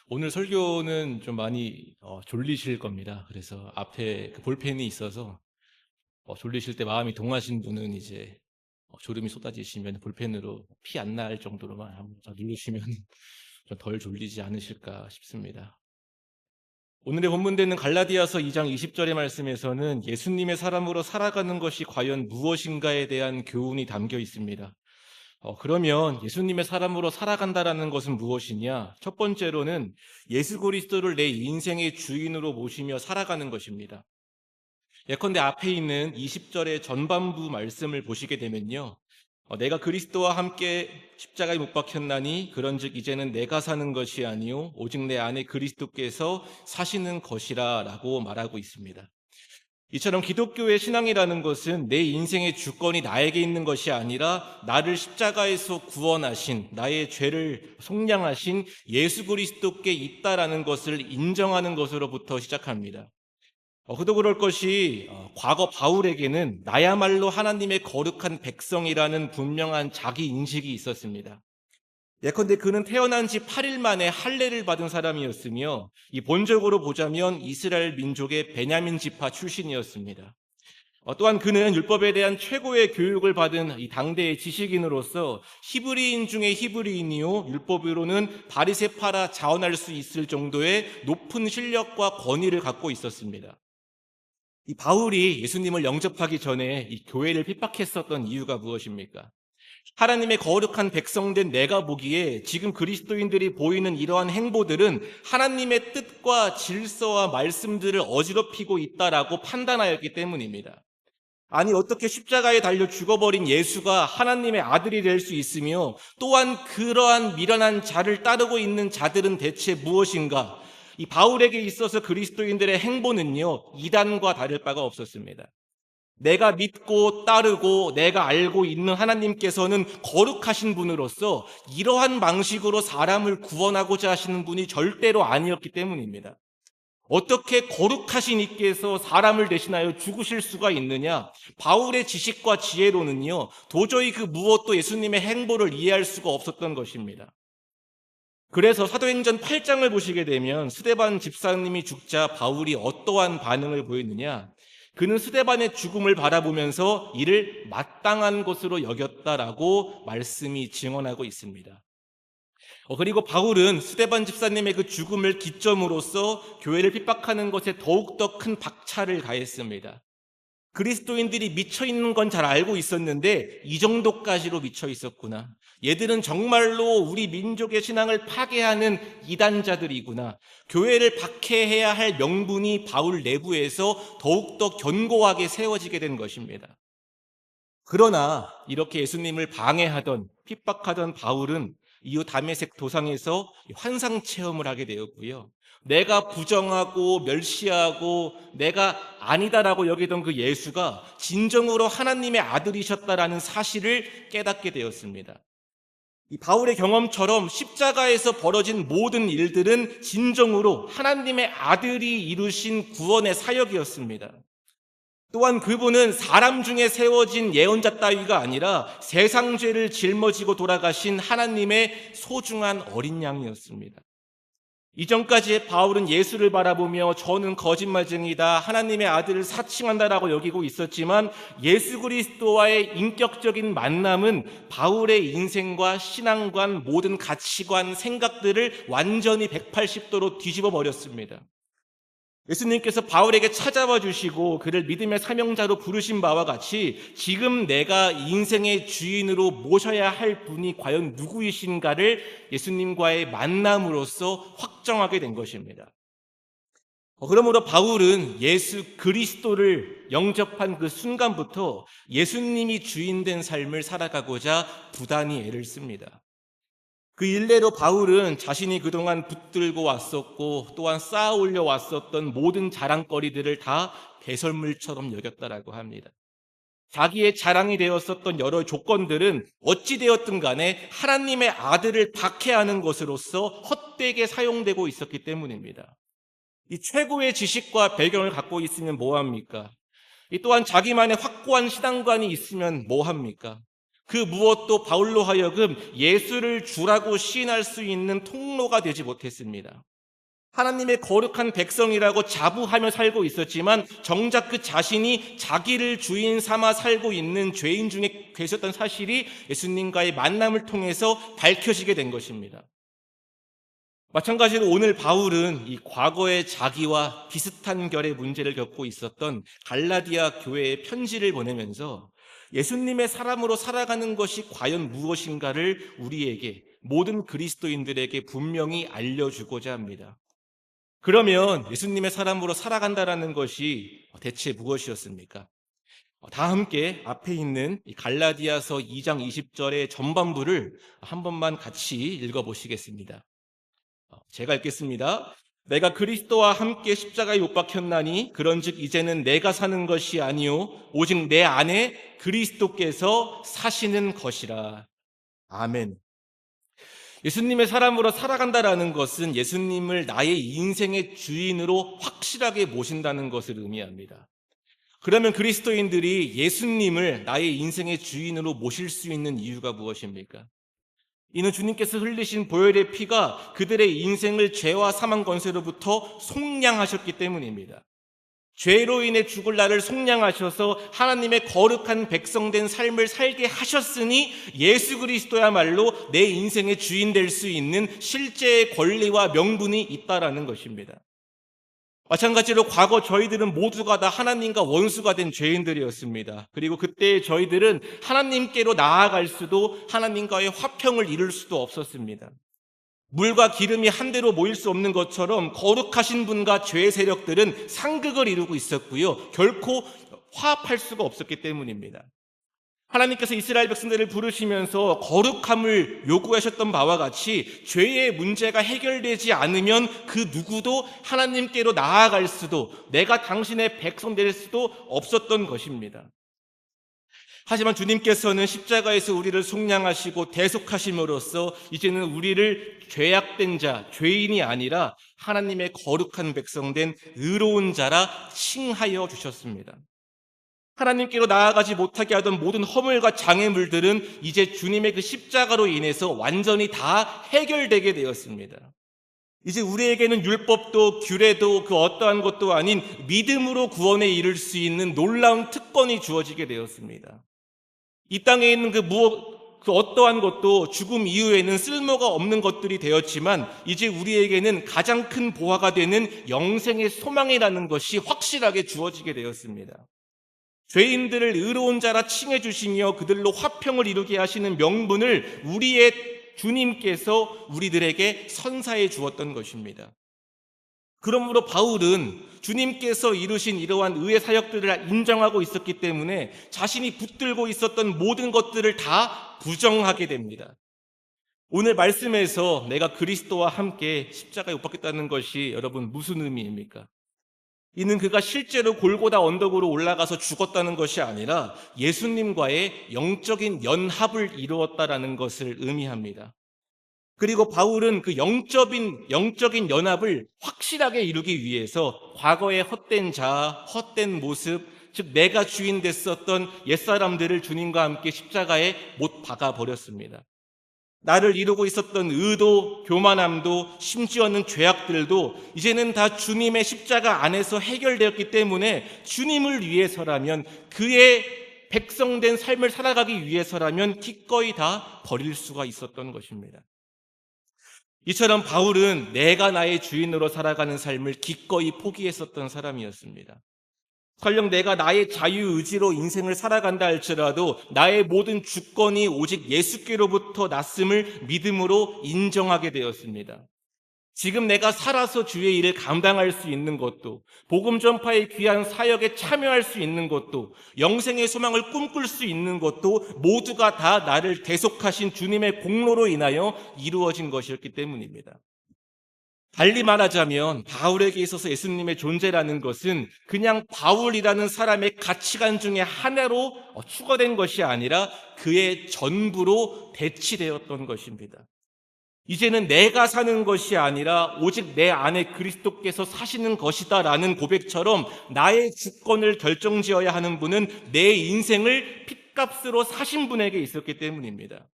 오늘 설교는 좀 많이 졸리실 겁니다. 그래서 앞에 그 볼펜이 있어서 졸리실 때 마음이 동하신 분은 이제 졸음이 쏟아지시면 볼펜으로 피 안 날 정도로만 한번 누르시면 좀 덜 졸리지 않으실까 싶습니다. 오늘의 본문되는 갈라디아서 2장 20절의 말씀에서는 예수님의 사람으로 살아가는 것이 과연 무엇인가에 대한 교훈이 담겨 있습니다. 그러면 예수님의 사람으로 살아간다라는 것은 무엇이냐? 첫 번째로는 예수 그리스도를 내 인생의 주인으로 모시며 살아가는 것입니다. 예컨대 앞에 있는 20절의 전반부 말씀을 보시게 되면요. 내가 그리스도와 함께 십자가에 못 박혔나니 그런즉 이제는 내가 사는 것이 아니요 오직 내 안에 그리스도께서 사시는 것이라 라고 말하고 있습니다. 이처럼 기독교의 신앙이라는 것은 내 인생의 주권이 나에게 있는 것이 아니라 나를 십자가에서 구원하신, 나의 죄를 속량하신 예수 그리스도께 있다라는 것을 인정하는 것으로부터 시작합니다. 그도 그럴 것이 과거 바울에게는 나야말로 하나님의 거룩한 백성이라는 분명한 자기 인식이 있었습니다. 예컨대 그는 태어난 지 8일 만에 할례를 받은 사람이었으며 이 본적으로 보자면 이스라엘 민족의 베냐민 지파 출신이었습니다. 또한 그는 율법에 대한 최고의 교육을 받은 이 당대의 지식인으로서 히브리인 중에 히브리인이요 율법으로는 바리새파라 자언할 수 있을 정도의 높은 실력과 권위를 갖고 있었습니다. 이 바울이 예수님을 영접하기 전에 이 교회를 핍박했었던 이유가 무엇입니까? 하나님의 거룩한 백성된 내가 보기에 지금 그리스도인들이 보이는 이러한 행보들은 하나님의 뜻과 질서와 말씀들을 어지럽히고 있다라고 판단하였기 때문입니다. 아니 어떻게 십자가에 달려 죽어버린 예수가 하나님의 아들이 될 수 있으며 또한 그러한 미련한 자를 따르고 있는 자들은 대체 무엇인가? 이 바울에게 있어서 그리스도인들의 행보는요 이단과 다를 바가 없었습니다. 내가 믿고 따르고 내가 알고 있는 하나님께서는 거룩하신 분으로서 이러한 방식으로 사람을 구원하고자 하시는 분이 절대로 아니었기 때문입니다. 어떻게 거룩하신 이께서 사람을 대신하여 죽으실 수가 있느냐? 바울의 지식과 지혜로는요, 도저히 그 무엇도 예수님의 행보를 이해할 수가 없었던 것입니다. 그래서 사도행전 8장을 보시게 되면 스데반 집사님이 죽자 바울이 어떠한 반응을 보였느냐? 그는 스데반의 죽음을 바라보면서 이를 마땅한 것으로 여겼다라고 말씀이 증언하고 있습니다. 그리고 바울은 스데반 집사님의 그 죽음을 기점으로써 교회를 핍박하는 것에 더욱더 큰 박차를 가했습니다. 그리스도인들이 미쳐 있는 건 잘 알고 있었는데 이 정도까지로 미쳐 있었구나. 얘들은 정말로 우리 민족의 신앙을 파괴하는 이단자들이구나. 교회를 박해해야 할 명분이 바울 내부에서 더욱더 견고하게 세워지게 된 것입니다. 그러나 이렇게 예수님을 방해하던 핍박하던 바울은 이후 다메섹 도상에서 환상 체험을 하게 되었고요. 내가 부정하고 멸시하고 내가 아니다라고 여기던 그 예수가 진정으로 하나님의 아들이셨다라는 사실을 깨닫게 되었습니다. 이 바울의 경험처럼 십자가에서 벌어진 모든 일들은 진정으로 하나님의 아들이 이루신 구원의 사역이었습니다. 또한 그분은 사람 중에 세워진 예언자 따위가 아니라 세상 죄를 짊어지고 돌아가신 하나님의 소중한 어린 양이었습니다. 이전까지 바울은 예수를 바라보며 저는 거짓말쟁이다, 하나님의 아들을 사칭한다라고 여기고 있었지만 예수 그리스도와의 인격적인 만남은 바울의 인생과 신앙관, 모든 가치관, 생각들을 완전히 180도로 뒤집어 버렸습니다. 예수님께서 바울에게 찾아와 주시고 그를 믿음의 사명자로 부르신 바와 같이 지금 내가 인생의 주인으로 모셔야 할 분이 과연 누구이신가를 예수님과의 만남으로써 확정하게 된 것입니다. 그러므로 바울은 예수 그리스도를 영접한 그 순간부터 예수님이 주인된 삶을 살아가고자 부단히 애를 씁니다. 그 일례로 바울은 자신이 그동안 붙들고 왔었고 또한 쌓아 올려 왔었던 모든 자랑거리들을 다 배설물처럼 여겼다라고 합니다. 자기의 자랑이 되었었던 여러 조건들은 어찌 되었든 간에 하나님의 아들을 박해하는 것으로서 헛되게 사용되고 있었기 때문입니다. 이 최고의 지식과 배경을 갖고 있으면 뭐합니까? 이 또한 자기만의 확고한 신앙관이 있으면 뭐합니까? 그 무엇도 바울로 하여금 예수를 주라고 시인할 수 있는 통로가 되지 못했습니다. 하나님의 거룩한 백성이라고 자부하며 살고 있었지만 정작 그 자신이 자기를 주인 삼아 살고 있는 죄인 중에 계셨던 사실이 예수님과의 만남을 통해서 밝혀지게 된 것입니다. 마찬가지로 오늘 바울은 이 과거의 자기와 비슷한 결의 문제를 겪고 있었던 갈라디아 교회에 편지를 보내면서 예수님의 사람으로 살아가는 것이 과연 무엇인가를 우리에게, 모든 그리스도인들에게 분명히 알려주고자 합니다. 그러면 예수님의 사람으로 살아간다라는 것이 대체 무엇이었습니까? 다 함께 앞에 있는 이 갈라디아서 2장 20절의 전반부를 한 번만 같이 읽어보시겠습니다. 제가 읽겠습니다. 내가 그리스도와 함께 십자가에 못 박혔나니 그런즉 이제는 내가 사는 것이 아니요 오직 내 안에 그리스도께서 사시는 것이라. 아멘. 예수님의 사람으로 살아간다라는 것은 예수님을 나의 인생의 주인으로 확실하게 모신다는 것을 의미합니다. 그러면 그리스도인들이 예수님을 나의 인생의 주인으로 모실 수 있는 이유가 무엇입니까? 이는 주님께서 흘리신 보혈의 피가 그들의 인생을 죄와 사망 권세로부터 속량하셨기 때문입니다. 죄로 인해 죽을 나를 속량하셔서 하나님의 거룩한 백성된 삶을 살게 하셨으니 예수 그리스도야말로 내 인생의 주인 될 수 있는 실제의 권리와 명분이 있다라는 것입니다. 마찬가지로 과거 저희들은 모두가 다 하나님과 원수가 된 죄인들이었습니다. 그리고 그때 저희들은 하나님께로 나아갈 수도 하나님과의 화평을 이룰 수도 없었습니다. 물과 기름이 한데로 모일 수 없는 것처럼 거룩하신 분과 죄의 세력들은 상극을 이루고 있었고요. 결코 화합할 수가 없었기 때문입니다. 하나님께서 이스라엘 백성들을 부르시면서 거룩함을 요구하셨던 바와 같이 죄의 문제가 해결되지 않으면 그 누구도 하나님께로 나아갈 수도, 내가 당신의 백성 될 수도 없었던 것입니다. 하지만 주님께서는 십자가에서 우리를 속량하시고 대속하심으로써 이제는 우리를 죄악된 자, 죄인이 아니라 하나님의 거룩한 백성된 의로운 자라 칭하여 주셨습니다. 하나님께로 나아가지 못하게 하던 모든 허물과 장애물들은 이제 주님의 그 십자가로 인해서 완전히 다 해결되게 되었습니다. 이제 우리에게는 율법도 규례도 그 어떠한 것도 아닌 믿음으로 구원에 이를 수 있는 놀라운 특권이 주어지게 되었습니다. 이 땅에 있는 그 어떠한 것도 죽음 이후에는 쓸모가 없는 것들이 되었지만 이제 우리에게는 가장 큰 보화가 되는 영생의 소망이라는 것이 확실하게 주어지게 되었습니다. 죄인들을 의로운 자라 칭해 주시며 그들로 화평을 이루게 하시는 명분을 우리의 주님께서 우리들에게 선사해 주었던 것입니다. 그러므로 바울은 주님께서 이루신 이러한 의의 사역들을 인정하고 있었기 때문에 자신이 붙들고 있었던 모든 것들을 다 부정하게 됩니다. 오늘 말씀에서 내가 그리스도와 함께 십자가에 못 박혔다는 것이 여러분 무슨 의미입니까? 이는 그가 실제로 골고다 언덕으로 올라가서 죽었다는 것이 아니라 예수님과의 영적인 연합을 이루었다라는 것을 의미합니다. 그리고 바울은 그 영적인 연합을 확실하게 이루기 위해서 과거의 헛된 자아, 헛된 모습, 즉 내가 주인 됐었던 옛사람들을 주님과 함께 십자가에 못 박아버렸습니다. 나를 이루고 있었던 의도, 교만함도, 심지어는 죄악들도 이제는 다 주님의 십자가 안에서 해결되었기 때문에 주님을 위해서라면, 그의 백성된 삶을 살아가기 위해서라면 기꺼이 다 버릴 수가 있었던 것입니다. 이처럼 바울은 내가 나의 주인으로 살아가는 삶을 기꺼이 포기했었던 사람이었습니다. 설령 내가 나의 자유의지로 인생을 살아간다 할지라도 나의 모든 주권이 오직 예수께로부터 났음을 믿음으로 인정하게 되었습니다. 지금 내가 살아서 주의 일을 감당할 수 있는 것도, 복음 전파의 귀한 사역에 참여할 수 있는 것도, 영생의 소망을 꿈꿀 수 있는 것도 모두가 다 나를 대속하신 주님의 공로로 인하여 이루어진 것이었기 때문입니다. 달리 말하자면 바울에게 있어서 예수님의 존재라는 것은 그냥 바울이라는 사람의 가치관 중에 하나로 추가된 것이 아니라 그의 전부로 대치되었던 것입니다. 이제는 내가 사는 것이 아니라 오직 내 안에 그리스도께서 사시는 것이다 라는 고백처럼 나의 주권을 결정지어야 하는 분은 내 인생을 핏값으로 사신 분에게 있었기 때문입니다.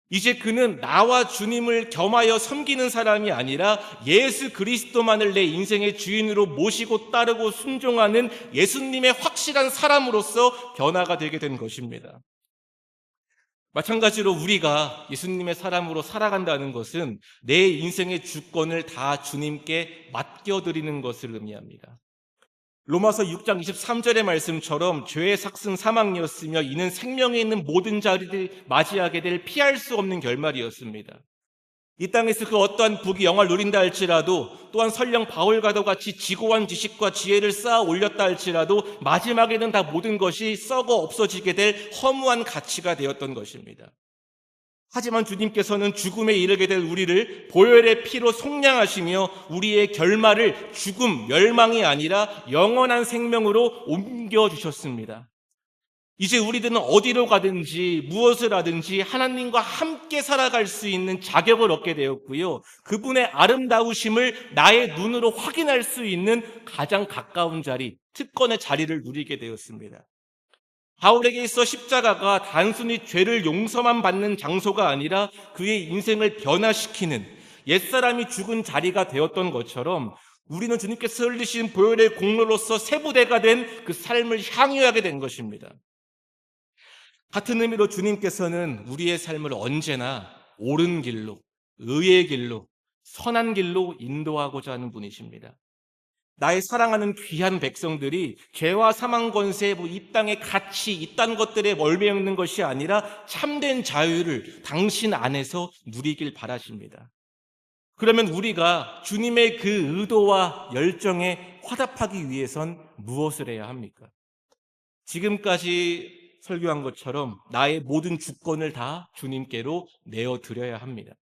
이제 그는 나와 주님을 겸하여 섬기는 사람이 아니라 예수 그리스도만을 내 인생의 주인으로 모시고 따르고 순종하는 예수님의 확실한 사람으로서 변화가 되게 된 것입니다. 마찬가지로 우리가 예수님의 사람으로 살아간다는 것은 내 인생의 주권을 다 주님께 맡겨드리는 것을 의미합니다. 로마서 6장 23절의 말씀처럼 죄의 삭은 사망이었으며 이는 생명에 있는 모든 자들이 맞이하게 될 피할 수 없는 결말이었습니다. 이 땅에서 그 어떠한 부귀 영화를 누린다 할지라도, 또한 설령 바울과도 같이 지고한 지식과 지혜를 쌓아 올렸다 할지라도 마지막에는 다 모든 것이 썩어 없어지게 될 허무한 가치가 되었던 것입니다. 하지만 주님께서는 죽음에 이르게 될 우리를 보혈의 피로 속량하시며 우리의 결말을 죽음, 멸망이 아니라 영원한 생명으로 옮겨주셨습니다. 이제 우리들은 어디로 가든지 무엇을 하든지 하나님과 함께 살아갈 수 있는 자격을 얻게 되었고요. 그분의 아름다우심을 나의 눈으로 확인할 수 있는 가장 가까운 자리, 특권의 자리를 누리게 되었습니다. 바울에게 있어 십자가가 단순히 죄를 용서만 받는 장소가 아니라 그의 인생을 변화시키는 옛사람이 죽은 자리가 되었던 것처럼 우리는 주님께서 흘리신 보혈의 공로로서 새 부대가 된 그 삶을 향유하게 된 것입니다. 같은 의미로 주님께서는 우리의 삶을 언제나 옳은 길로, 의의 길로, 선한 길로 인도하고자 하는 분이십니다. 나의 사랑하는 귀한 백성들이 죄와 사망 권세, 이 땅의 가치, 이딴 것들에 멀매없는 것이 아니라 참된 자유를 당신 안에서 누리길 바라십니다. 그러면 우리가 주님의 그 의도와 열정에 화답하기 위해선 무엇을 해야 합니까? 지금까지 설교한 것처럼 나의 모든 주권을 다 주님께로 내어드려야 합니다.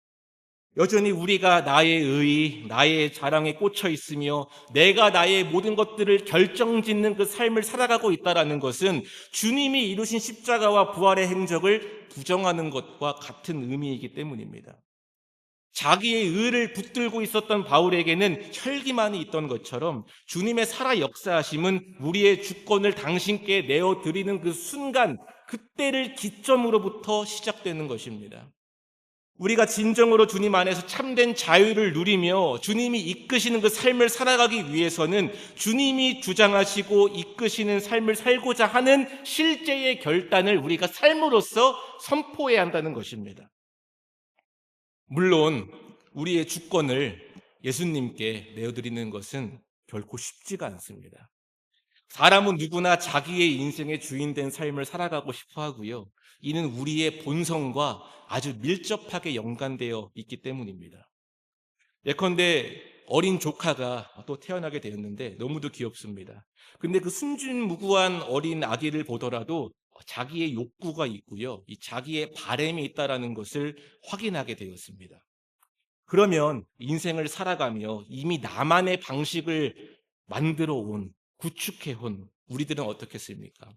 여전히 우리가 나의 의, 나의 자랑에 꽂혀 있으며 내가 나의 모든 것들을 결정짓는 그 삶을 살아가고 있다는 것은 주님이 이루신 십자가와 부활의 행적을 부정하는 것과 같은 의미이기 때문입니다. 자기의 의를 붙들고 있었던 바울에게는 혈기만이 있던 것처럼 주님의 살아 역사하심은 우리의 주권을 당신께 내어드리는 그 순간, 그때를 기점으로부터 시작되는 것입니다. 우리가 진정으로 주님 안에서 참된 자유를 누리며 주님이 이끄시는 그 삶을 살아가기 위해서는 주님이 주장하시고 이끄시는 삶을 살고자 하는 실제의 결단을 우리가 삶으로써 선포해야 한다는 것입니다. 물론 우리의 주권을 예수님께 내어드리는 것은 결코 쉽지가 않습니다. 사람은 누구나 자기의 인생의 주인된 삶을 살아가고 싶어 하고요. 이는 우리의 본성과 아주 밀접하게 연관되어 있기 때문입니다. 예컨대 어린 조카가 또 태어나게 되었는데 너무도 귀엽습니다. 근데 그 순진무구한 어린 아기를 보더라도 자기의 욕구가 있고요. 이 자기의 바램이 있다는 것을 확인하게 되었습니다. 그러면 인생을 살아가며 이미 나만의 방식을 만들어 온, 구축해 온 우리들은 어떻겠습니까?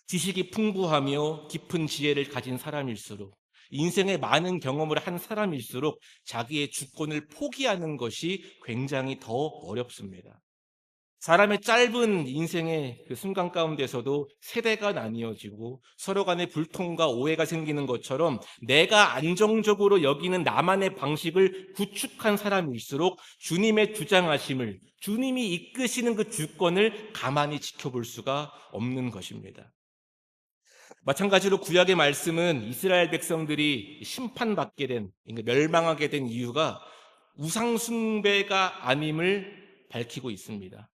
지식이 풍부하며 깊은 지혜를 가진 사람일수록, 인생의 많은 경험을 한 사람일수록 자기의 주권을 포기하는 것이 굉장히 더 어렵습니다. 사람의 짧은 인생의 그 순간 가운데서도 세대가 나뉘어지고 서로 간에 불통과 오해가 생기는 것처럼 내가 안정적으로 여기는 나만의 방식을 구축한 사람일수록 주님의 주장하심을, 주님이 이끄시는 그 주권을 가만히 지켜볼 수가 없는 것입니다. 마찬가지로 구약의 말씀은 이스라엘 백성들이 심판받게 된, 그러니까 멸망하게 된 이유가 우상 숭배가 아님을 밝히고 있습니다.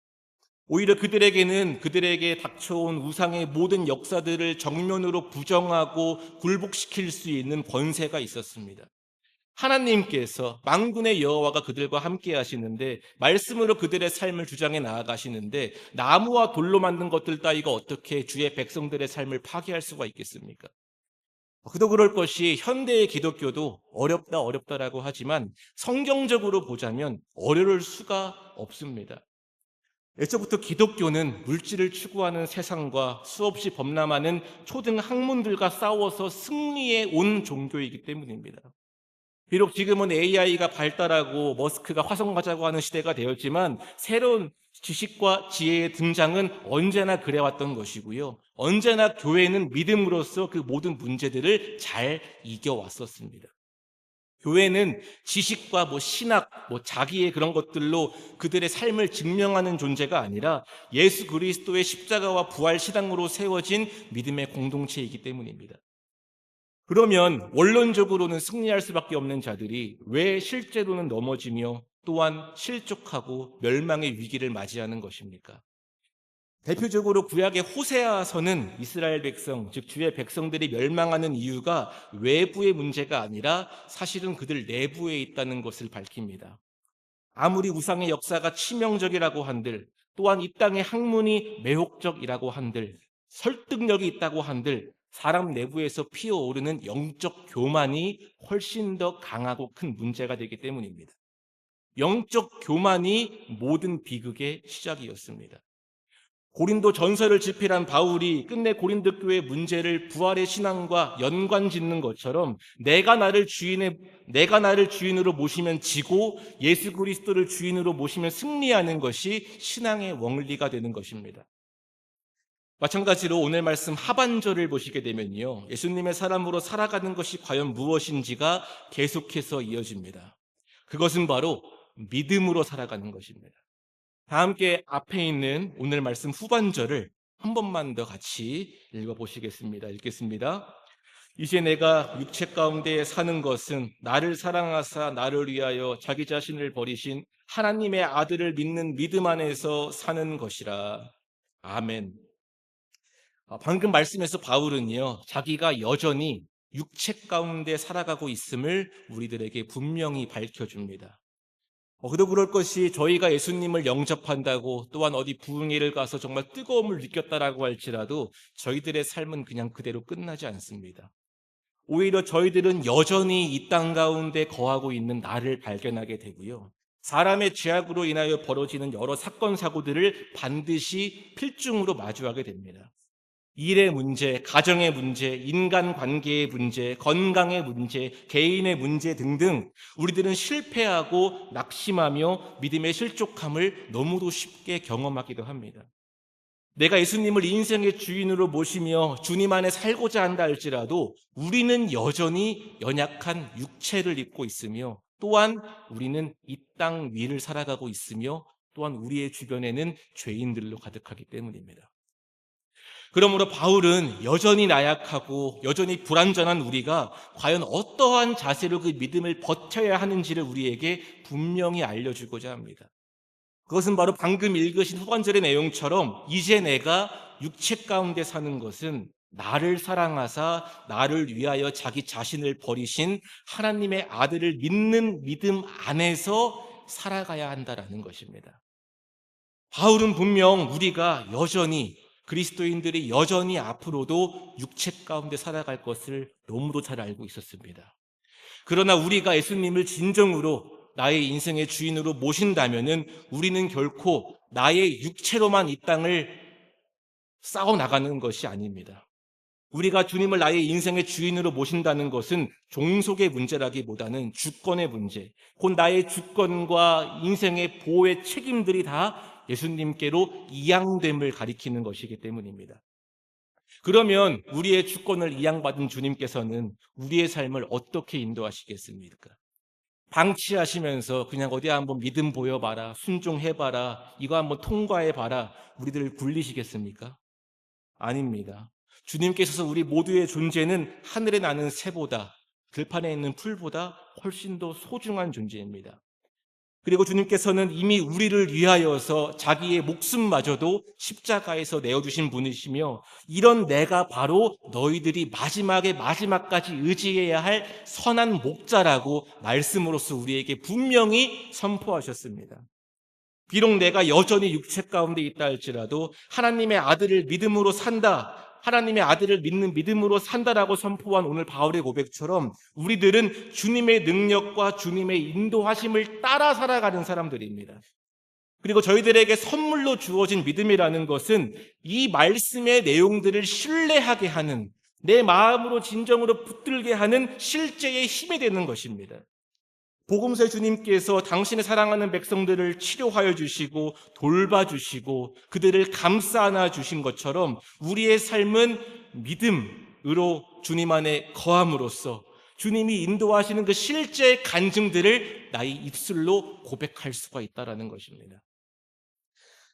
오히려 그들에게는 그들에게 닥쳐온 우상의 모든 역사들을 정면으로 부정하고 굴복시킬 수 있는 권세가 있었습니다. 하나님께서 만군의 여호와가 그들과 함께 하시는데 말씀으로 그들의 삶을 주장해 나아가시는데 나무와 돌로 만든 것들 따위가 어떻게 주의 백성들의 삶을 파괴할 수가 있겠습니까? 그도 그럴 것이 현대의 기독교도 어렵다라고 하지만 성경적으로 보자면 어려울 수가 없습니다. 애초부터 기독교는 물질을 추구하는 세상과 수없이 범람하는 초등 학문들과 싸워서 승리해 온 종교이기 때문입니다. 비록 지금은 AI가 발달하고 머스크가 화성 가자고 하는 시대가 되었지만 새로운 지식과 지혜의 등장은 언제나 그래왔던 것이고요. 언제나 교회는 믿음으로써 그 모든 문제들을 잘 이겨왔었습니다. 교회는 지식과 신학, 자기의 그런 것들로 그들의 삶을 증명하는 존재가 아니라 예수 그리스도의 십자가와 부활 신앙으로 세워진 믿음의 공동체이기 때문입니다. 그러면 원론적으로는 승리할 수밖에 없는 자들이 왜 실제로는 넘어지며 또한 실족하고 멸망의 위기를 맞이하는 것입니까? 대표적으로 구약의 호세아서는 이스라엘 백성, 즉 주의 백성들이 멸망하는 이유가 외부의 문제가 아니라 사실은 그들 내부에 있다는 것을 밝힙니다. 아무리 우상의 역사가 치명적이라고 한들, 또한 이 땅의 학문이 매혹적이라고 한들, 설득력이 있다고 한들, 사람 내부에서 피어오르는 영적 교만이 훨씬 더 강하고 큰 문제가 되기 때문입니다. 영적 교만이 모든 비극의 시작이었습니다. 고린도 전서를 집필한 바울이 끝내 고린도 교회의 문제를 부활의 신앙과 연관 짓는 것처럼 내가 나를 주인으로 모시면 지고 예수 그리스도를 주인으로 모시면 승리하는 것이 신앙의 원리가 되는 것입니다. 마찬가지로 오늘 말씀 하반절을 보시게 되면요, 예수님의 사람으로 살아가는 것이 과연 무엇인지가 계속해서 이어집니다. 그것은 바로 믿음으로 살아가는 것입니다. 다 함께 앞에 있는 오늘 말씀 후반절을 한 번만 더 같이 읽어보시겠습니다. 읽겠습니다. 이제 내가 육체 가운데 사는 것은 나를 사랑하사 나를 위하여 자기 자신을 버리신 하나님의 아들을 믿는 믿음 안에서 사는 것이라. 아멘. 방금 말씀에서 바울은요, 자기가 여전히 육체 가운데 살아가고 있음을 우리들에게 분명히 밝혀줍니다. 그도 그럴 것이 저희가 예수님을 영접한다고 또한 어디 부흥회를 가서 정말 뜨거움을 느꼈다라고 할지라도 저희들의 삶은 그냥 그대로 끝나지 않습니다. 오히려 저희들은 여전히 이 땅 가운데 거하고 있는 나를 발견하게 되고요. 사람의 죄악으로 인하여 벌어지는 여러 사건, 사고들을 반드시 필중으로 마주하게 됩니다. 일의 문제, 가정의 문제, 인간관계의 문제, 건강의 문제, 개인의 문제 등등 우리들은 실패하고 낙심하며 믿음의 실족함을 너무도 쉽게 경험하기도 합니다. 내가 예수님을 인생의 주인으로 모시며 주님 안에 살고자 한다 할지라도 우리는 여전히 연약한 육체를 입고 있으며 또한 우리는 이 땅 위를 살아가고 있으며 또한 우리의 주변에는 죄인들로 가득하기 때문입니다. 그러므로 바울은 여전히 나약하고 여전히 불완전한 우리가 과연 어떠한 자세로 그 믿음을 버텨야 하는지를 우리에게 분명히 알려주고자 합니다. 그것은 바로 방금 읽으신 후반절의 내용처럼 이제 내가 육체 가운데 사는 것은 나를 사랑하사 나를 위하여 자기 자신을 버리신 하나님의 아들을 믿는 믿음 안에서 살아가야 한다라는 것입니다. 바울은 분명 우리가 여전히 그리스도인들이 여전히 앞으로도 육체 가운데 살아갈 것을 너무도 잘 알고 있었습니다. 그러나 우리가 예수님을 진정으로 나의 인생의 주인으로 모신다면은 우리는 결코 나의 육체로만 이 땅을 싸워 나가는 것이 아닙니다. 우리가 주님을 나의 인생의 주인으로 모신다는 것은 종속의 문제라기보다는 주권의 문제, 곧 나의 주권과 인생의 보호의 책임들이 다 예수님께로 이양됨을 가리키는 것이기 때문입니다. 그러면 우리의 주권을 이양받은 주님께서는 우리의 삶을 어떻게 인도하시겠습니까? 방치하시면서 그냥 어디 한번 믿음 보여봐라, 순종해봐라, 이거 한번 통과해봐라, 우리들을 굴리시겠습니까? 아닙니다. 주님께서 우리 모두의 존재는 하늘에 나는 새보다, 들판에 있는 풀보다 훨씬 더 소중한 존재입니다. 그리고 주님께서는 이미 우리를 위하여서 자기의 목숨마저도 십자가에서 내어주신 분이시며 이런 내가 바로 너희들이 마지막까지 의지해야 할 선한 목자라고 말씀으로써 우리에게 분명히 선포하셨습니다. 비록 내가 여전히 육체 가운데 있다 할지라도 하나님의 아들을 믿음으로 산다, 하나님의 아들을 믿는 믿음으로 산다라고 선포한 오늘 바울의 고백처럼 우리들은 주님의 능력과 주님의 인도하심을 따라 살아가는 사람들입니다. 그리고 저희들에게 선물로 주어진 믿음이라는 것은 이 말씀의 내용들을 신뢰하게 하는, 내 마음으로 진정으로 붙들게 하는 실제의 힘이 되는 것입니다. 복음서의 주님께서 당신의 사랑하는 백성들을 치료하여 주시고 돌봐주시고 그들을 감싸 안아 주신 것처럼 우리의 삶은 믿음으로 주님 안에 거함으로써 주님이 인도하시는 그 실제 간증들을 나의 입술로 고백할 수가 있다는 것입니다.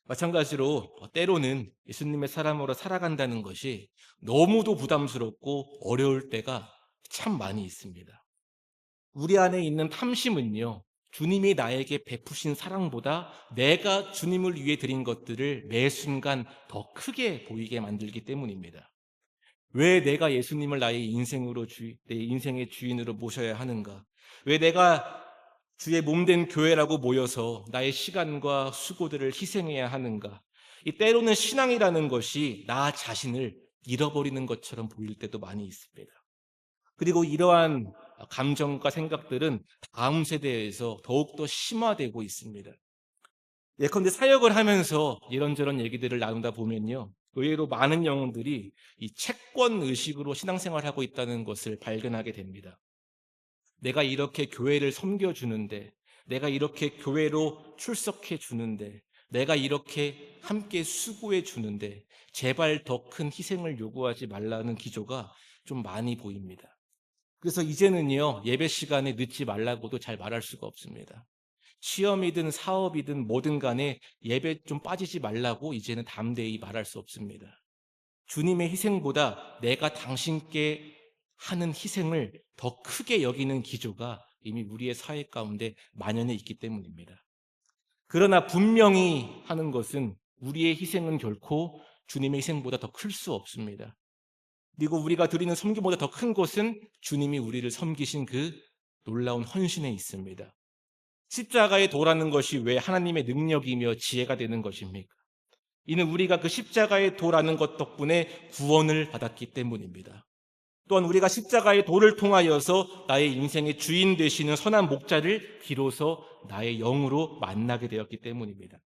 마찬가지로 때로는 예수님의 사람으로 살아간다는 것이 너무도 부담스럽고 어려울 때가 참 많이 있습니다. 우리 안에 있는 탐심은요, 주님이 나에게 베푸신 사랑보다 내가 주님을 위해 드린 것들을 매 순간 더 크게 보이게 만들기 때문입니다. 왜 내가 예수님을 내 인생의 주인으로 모셔야 하는가? 왜 내가 주의 몸된 교회라고 모여서 나의 시간과 수고들을 희생해야 하는가? 이 때로는 신앙이라는 것이 나 자신을 잃어버리는 것처럼 보일 때도 많이 있습니다. 그리고 이러한 감정과 생각들은 다음 세대에서 더욱더 심화되고 있습니다. 예컨대 사역을 하면서 이런저런 얘기들을 나누다 보면요, 의외로 많은 영혼들이 이 채권 의식으로 신앙생활을 하고 있다는 것을 발견하게 됩니다. 내가 이렇게 교회를 섬겨주는데, 내가 이렇게 교회로 출석해 주는데, 내가 이렇게 함께 수고해 주는데 제발 더 큰 희생을 요구하지 말라는 기조가 좀 많이 보입니다. 그래서 이제는요, 예배 시간에 늦지 말라고도 잘 말할 수가 없습니다. 시험이든 사업이든 뭐든 간에 예배 좀 빠지지 말라고 이제는 담대히 말할 수 없습니다. 주님의 희생보다 내가 당신께 하는 희생을 더 크게 여기는 기조가 이미 우리의 사회 가운데 만연해 있기 때문입니다. 그러나 분명히 하는 것은 우리의 희생은 결코 주님의 희생보다 더 클 수 없습니다. 그리고 우리가 드리는 섬김보다 더 큰 것은 주님이 우리를 섬기신 그 놀라운 헌신에 있습니다. 십자가에 도라는 것이 왜 하나님의 능력이며 지혜가 되는 것입니까? 이는 우리가 그 십자가의 도라는 것 덕분에 구원을 받았기 때문입니다. 또한 우리가 십자가의 도를 통하여서 나의 인생의 주인 되시는 선한 목자를 비로소 나의 영으로 만나게 되었기 때문입니다.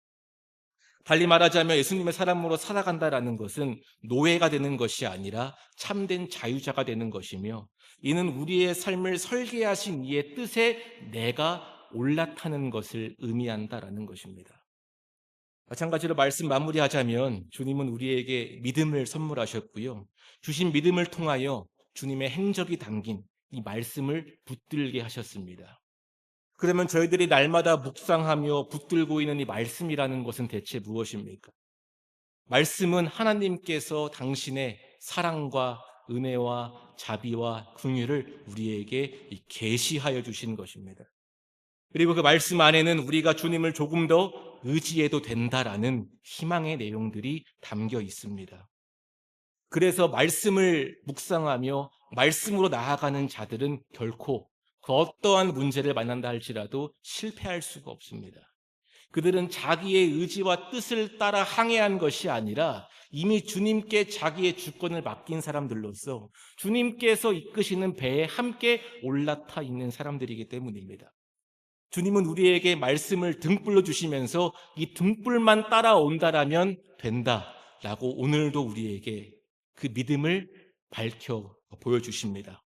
달리 말하자면 예수님의 사람으로 살아간다라는 것은 노예가 되는 것이 아니라 참된 자유자가 되는 것이며, 이는 우리의 삶을 설계하신 이의 뜻에 내가 올라타는 것을 의미한다라는 것입니다. 마찬가지로 말씀 마무리하자면 주님은 우리에게 믿음을 선물하셨고요, 주신 믿음을 통하여 주님의 행적이 담긴 이 말씀을 붙들게 하셨습니다. 그러면 저희들이 날마다 묵상하며 붙들고 있는 이 말씀이라는 것은 대체 무엇입니까? 말씀은 하나님께서 당신의 사랑과 은혜와 자비와 긍휼을 우리에게 계시하여 주신 것입니다. 그리고 그 말씀 안에는 우리가 주님을 조금 더 의지해도 된다라는 희망의 내용들이 담겨 있습니다. 그래서 말씀을 묵상하며 말씀으로 나아가는 자들은 결코 그 어떠한 문제를 만난다 할지라도 실패할 수가 없습니다. 그들은 자기의 의지와 뜻을 따라 항해한 것이 아니라 이미 주님께 자기의 주권을 맡긴 사람들로서 주님께서 이끄시는 배에 함께 올라타 있는 사람들이기 때문입니다. 주님은 우리에게 말씀을 등불로 주시면서 이 등불만 따라온다라면 된다라고 오늘도 우리에게 그 믿음을 밝혀 보여주십니다.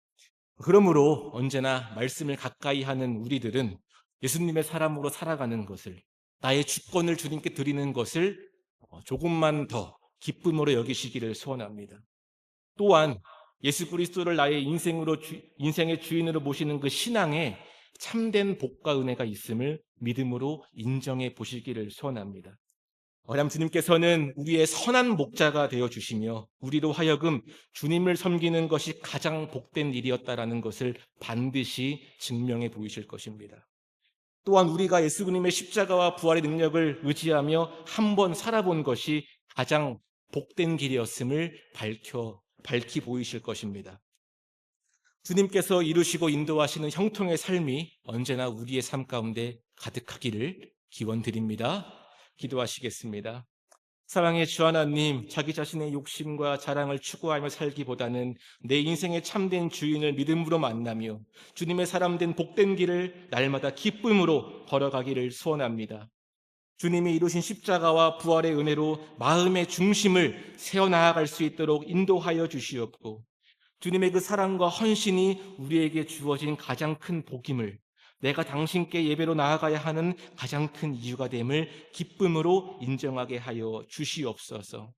그러므로 언제나 말씀을 가까이 하는 우리들은 예수님의 사람으로 살아가는 것을, 나의 주권을 주님께 드리는 것을 조금만 더 기쁨으로 여기시기를 소원합니다. 또한 예수 그리스도를 나의 인생의 주인으로 모시는 그 신앙에 참된 복과 은혜가 있음을 믿음으로 인정해 보시기를 소원합니다. 왜냐하면 주님께서는 우리의 선한 목자가 되어 주시며 우리로 하여금 주님을 섬기는 것이 가장 복된 일이었다라는 것을 반드시 증명해 보이실 것입니다. 또한 우리가 예수님의 십자가와 부활의 능력을 의지하며 한번 살아본 것이 가장 복된 길이었음을 밝히 보이실 것입니다. 주님께서 이루시고 인도하시는 형통의 삶이 언제나 우리의 삶 가운데 가득하기를 기원드립니다. 기도하시겠습니다. 사랑의 주 하나님, 자기 자신의 욕심과 자랑을 추구하며 살기보다는 내 인생의 참된 주인을 믿음으로 만나며 주님의 사람된 복된 길을 날마다 기쁨으로 걸어가기를 소원합니다. 주님이 이루신 십자가와 부활의 은혜로 마음의 중심을 세워나갈 수 있도록 인도하여 주시옵고, 주님의 그 사랑과 헌신이 우리에게 주어진 가장 큰 복임을 내가 당신께 예배로 나아가야 하는 가장 큰 이유가 됨을 기쁨으로 인정하게 하여 주시옵소서.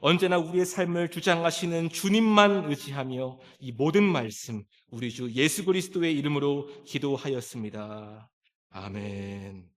언제나 우리의 삶을 주장하시는 주님만 의지하며 이 모든 말씀 우리 주 예수 그리스도의 이름으로 기도하였습니다. 아멘.